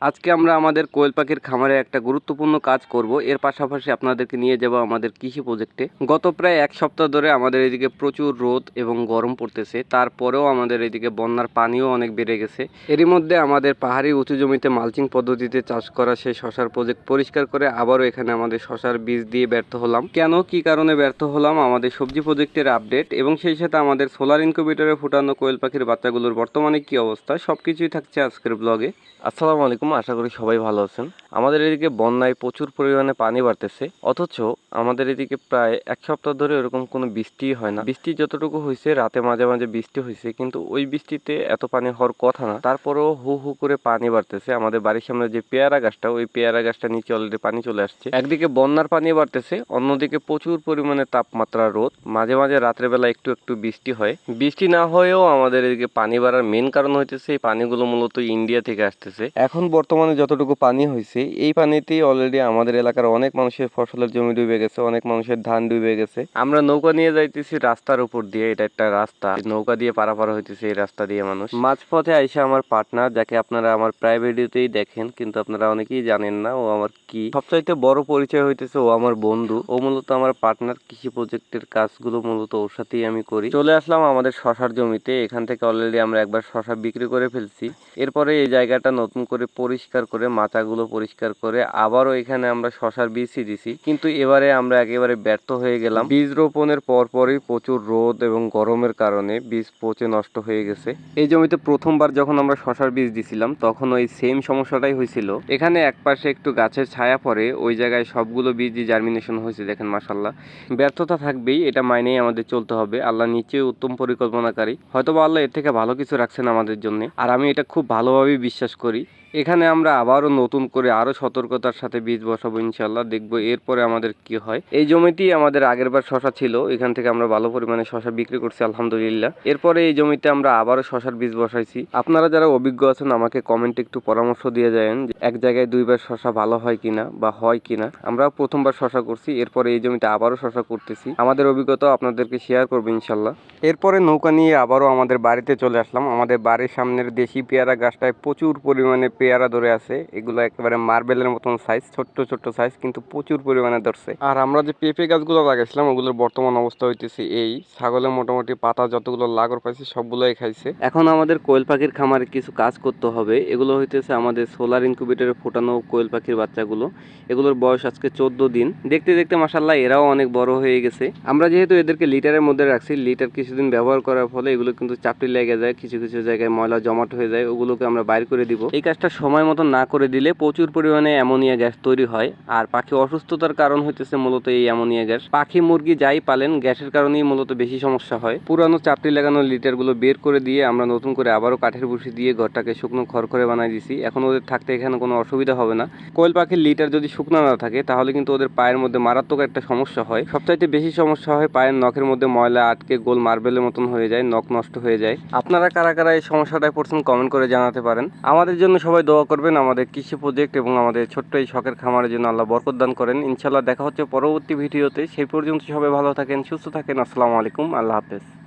আজকে আমরা আমাদের কোয়েল পাখির খামারে একটা গুরুত্বপূর্ণ কাজ করব। এর পাশাপাশি আপনাদেরকে নিয়ে যাব আমাদের কৃষি প্রজেক্টে। গত প্রায় এক সপ্তাহ ধরে আমাদের এদিকে প্রচুর রোদ এবং গরম পড়তেছে, তারপরেও আমাদের এদিকে বন্যার পানিও অনেক বেড়ে গেছে। এরই মধ্যে আমাদের পাহাড়ি উঁচু জমিতে মালচিং পদ্ধতিতে চাষ করা সেই শশার প্রজেক্ট পরিষ্কার করে আবারও এখানে আমাদের শশার বীজ দিয়ে ব্যর্থ হলাম। কেন, কি কারণে ব্যর্থ হলাম, আমাদের সবজি প্রজেক্টের আপডেট এবং সেই সাথে আমাদের সোলার ইনকিউবেটরে ফুটানো কোয়েল পাখির বাচ্চাগুলোর বর্তমানে কি অবস্থা, সবকিছুই থাকছে আজকের ব্লগে। আসসালামু আলাইকুম, আশা করি সবাই ভালো আছেন। আমাদের এদিকে বন্যায় প্রচুর পরিমাণে পানি বাড়তেছে, অথচ আমাদের এদিকে প্রায় এক সপ্তাহ ধরে এরকম কোনো বৃষ্টি হয় না। বৃষ্টি যতটুকু হয়েছে, রাতে মাঝে মাঝে বৃষ্টি হয়েছে, কিন্তু ওই বৃষ্টিতে এত পানি হওয়ার কথা না, তারপরেও হু হু করে পানি বাড়তেছে। আমাদের বাড়ির সামনে যে পেয়ারা গাছটা, ওই পেয়ারা গাছটা নিচে অলরেডি পানি চলে আসছে। একদিকে বন্যার পানি বাড়তেছে, অন্যদিকে প্রচুর পরিমাণে তাপমাত্রা, রোদ, মাঝে মাঝে রাত্রেবেলা একটু একটু বৃষ্টি হয়। বৃষ্টি না হয়েও আমাদের এদিকে পানি বাড়ার মেন কারণ হইতেছে এই পানিগুলো মূলত ইন্ডিয়া থেকে আসতেছে। এখন বর্তমানে যতটুকু পানি হয়েছে, এই পানিতেই অলরেডি আমাদের এলাকার অনেক মানুষের ফসলের জমি ডুবে গেছে, অনেক মানুষের ধান ডুবে গেছে। আমরা নৌকা নিয়ে যাইতেছি রাস্তার উপর দিয়ে, এটা একটা রাস্তা, নৌকা দিয়ে পারাপার হইতেছে এই রাস্তা দিয়ে মানুষ। মাঝপথে আইসা আমার পার্টনার, যাকে আপনারা আমার প্রায় ভিডিওতেই দেখেন কিন্তু আপনারা অনেকেই জানেন না ও আমার কি সবচাইতে বড় পরিচয় হইতেছে, ও আমার বন্ধু। ও মূলত আমার পার্টনার, কৃষি প্রজেক্টের কাজগুলো মূলত ওর সাথেই আমি করি। চলে আসলাম আমাদের শশার জমিতে। এখান থেকে অলরেডি আমরা একবার শশা বিক্রি করে ফেলছি। এরপরে এই জায়গাটা নতুন করে পরিষ্কার করে, মাচাগুলো পরিষ্কার করে আবারও এখানে আমরা শশার বীজই দিছি, কিন্তু এবারে আমরা একেবারে ব্যর্থ হয়ে গেলাম। বীজ রোপণের পরপরই প্রচুর রোদ এবং গরমের কারণে বীজ পচে নষ্ট হয়ে গেছে। এই জমিতে প্রথমবার যখন আমরা শশার বীজ দিছিলাম, তখন ওই সেম সমস্যাটাই হয়েছিল। এখানে একপাশে একটু গাছের ছায়া পড়ে, ওই জায়গায় সবগুলো বীজই জার্মিনেশন হয়েছে। দেখেন মাশাআল্লাহ, ব্যর্থতা থাকবেই, এটা মাইনেই আমাদের চলতে হবে। আল্লাহ নিশ্চয়ই উত্তম পরিকল্পনাকারী, হয়তোবা আল্লাহ এর থেকে ভালো কিছু রাখছেন আমাদের জন্য, আর আমি এটা খুব ভালোভাবেই বিশ্বাস করি। এখানে আমরা আবারও নতুন করে আরো সতর্কতার সাথে বীজ বসাবো ইনশাল্লাহ, দেখবো এরপরে আমাদের কি হয়। এই জমিটি আমাদের আগেরবার শশা ছিল, এখান থেকে আমরা ভালো পরিমাণে শশা বিক্রি করছি আলহামদুলিল্লাহ। এরপরে এই জমিতে আমরা আবারও শশার বীজ বসাইছি। আপনারা যারা অভিজ্ঞ আছেন আমাকে কমেন্টে একটু পরামর্শ দিয়ে যাবেন যে এক জায়গায় দুইবার শশা ভালো হয় কিনা বা হয় কিনা। আমরা প্রথমবার শশা করছি, এরপরে এই জমিতে আবারও শশা করতেছি। আমাদের অভিজ্ঞতা আপনাদেরকে শেয়ার করবো ইনশাল্লাহ। এরপরে নৌকা নিয়ে আবারও আমাদের বাড়িতে চলে আসলাম। আমাদের বাড়ির সামনের দেশি পেয়ারা গাছটায় প্রচুর পরিমাণে পেয়ারা ধরে আছে। এগুলো একেবারে মার্বেলের মতন সাইজ, ছোট্ট ছোট্ট সাইজ, কিন্তু প্রচুর পরিমাণে ধরছে। আর আমরা যে পেঁপে গাছগুলো লাগাইছিলাম, ওগুলোর বর্তমান অবস্থা হইতেছে এই, ছাগলের মোটামুটি পাতা যতগুলো লাগর পাইছে সবগুলোই খাইছে। এখন আমাদের কোয়েল পাখির খামারে কিছু কাজ করতে হবে। এগুলো হইতেছে আমাদের সোলার ইনকিউবেটরে ফোটানো কোয়েল পাখির বাচ্চাগুলো। এগুলোর বয়স আজকে 14 দিন। দেখতে দেখতে মাশাআল্লাহ এরাও অনেক বড় হয়ে গেছে। আমরা যেহেতু এদেরকে লিটারের মধ্যে রাখছি, লিটার কিছুদিন ব্যবহার করার ফলে এগুলো কিন্তু চাপটি লেগে যায়, কিছু কিছু জায়গায় ময়লা জমাট হয়ে যায়, ওগুলোকে আমরা বাইর করে দিব। এই কাজটা সময় মতো না করে দিলে প্রচুর পরিমাণে অ্যামোনিয়া গ্যাস তৈরি হয়, আর পাখি অসুস্থতার কারণ হইতেছে মূলত এই অ্যামোনিয়া গ্যাস। পাখি মুরগি যাই পালেন, গ্যাসের কারণেই মূলত বেশি সমস্যা হয়। পুরানো চাপটি লাগানো লিটারগুলো বের করে দিয়ে আমরা নতুন করে আবারও কাঠের ভুসি দিয়ে ঘরটাকে শুকনো খড়খড়ে বানাই দিছি। এখন ওদের থাকতে এখানে কোনো অসুবিধা হবে না। কোয়েল পাখির লিটার যদি শুকনো না থাকে, তাহলে কিন্তু ওদের পায়ের মধ্যে মারাত্মক একটা সমস্যা হয়। সবচাইতে বেশি সমস্যা হয় পায়ের নখের মধ্যে ময়লা আটকে গোল মার্বেলের মতন হয়ে যায়, নখ নষ্ট হয়ে যায়। আপনারা কারা কারা এই সমস্যাটায় পড়ছেন কমেন্ট করে জানাতে পারেন। আমাদের জন্য সবাই দোয়া করবেন, আমাদের কৃষি প্রজেক্ট এবং আমাদের ছোট্ট এই শখের খামারের জন্য আল্লাহ বরকত দান করেন। ইনশাল্লাহ দেখা হচ্ছে পরবর্তী ভিডিওতে। সেই পর্যন্ত সবাই ভালো থাকেন, সুস্থ থাকেন। আসসালামু আলাইকুম, আল্লাহ হাফেজ।